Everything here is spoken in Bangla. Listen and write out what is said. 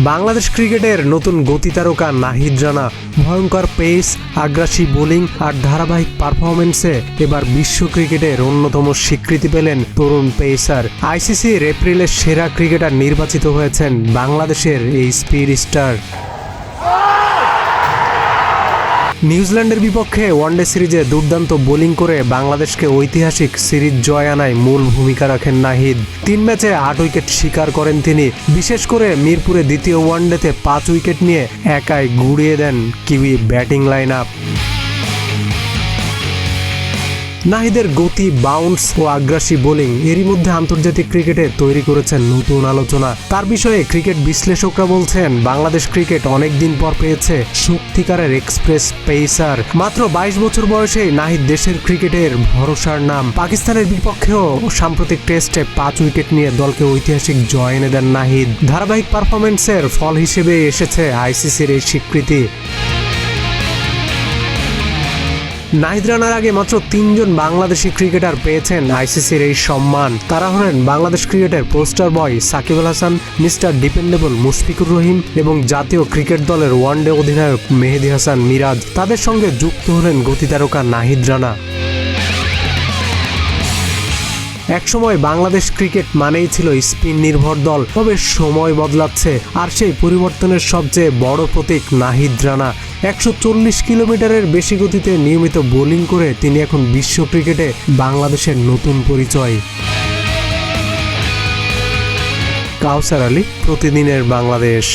বাংলাদেশ ক্রিকেটের নতুন গতিতারকা নাহিদ রানা ভয়ঙ্কর পেস, আগ্রাসী বোলিং আর ধারাবাহিক পারফরমেন্সে এবার বিশ্ব ক্রিকেটের অন্যতম স্বীকৃতি পেলেন তরুণ পেসার। আইসিসির এপ্রিলের সেরা ক্রিকেটার নির্বাচিত হয়েছেন বাংলাদেশের এই স্পিড স্টার। নিউজিল্যান্ডের বিপক্ষে ওয়ানডে সিরিজে দুর্দান্ত বোলিং করে বাংলাদেশকে ঐতিহাসিক সিরিজ জয় আনায় মূল ভূমিকা রাখেন নাহিদ। 3 ম্যাচে 8 উইকেট শিকার করেন তিনি। বিশেষ করে মিরপুরে দ্বিতীয় ওয়ানডেতে 5 উইকেট নিয়ে একাই গুড়িয়ে দেন কিউই ব্যাটিং লাইন আপ। নাহিদের গতি, বাউন্স ও আগ্রাসী বোলিং এরই মধ্যে আন্তর্জাতিক ক্রিকেটে তৈরি করেছেন নতুন আলোচনা। তার বিষয়ে ক্রিকেট বিশ্লেষকরা বলছেন, বাংলাদেশ ক্রিকেট অনেকদিন পর পেয়েছে সত্যিকারের এক্সপ্রেস পেসার। মাত্র 22 বছর বয়সেই নাহিদ দেশের ক্রিকেটের ভরসার নাম। পাকিস্তানের বিপক্ষেও সাম্প্রতিক টেস্টে 5 উইকেট নিয়ে দলকে ঐতিহাসিক জয় এনে দেন নাহিদ। ধারাবাহিক পারফরমেন্সের ফল হিসেবে এসেছে আইসিসির এই স্বীকৃতি। নাহিদ রানার আগে মাত্র 3 জন বাংলাদেশি ক্রিকেটার পেয়েছেন আইসিসির এই সম্মান। তারা হলেন বাংলাদেশ ক্রিকেটের পোস্টার বয় সাকিব আল হাসান, মিস্টার ডিপেন্ডেবল মুশফিকুর রহিম এবং জাতীয় ক্রিকেট দলের ওয়ানডে অধিনায়ক মেহেদী হাসান মিরাজ। তাদের সঙ্গে যুক্ত হলেন গতিতারকা নাহিদ রানা। একসময় বাংলাদেশ ক্রিকেট মানেই ছিল স্পিন নির্ভর দল, তবে সময় বদলাচ্ছে আর সেই পরিবর্তনের সবচেয়ে বড় প্রতীক নাহিদ রানা। 140 কিলোমিটারের বেশি গতিতে নিয়মিত বোলিং করে তিনি এখন বিশ্ব ক্রিকেটে বাংলাদেশের নতুন পরিচয়। কাউসার আলী, প্রতিদিনের বাংলাদেশ।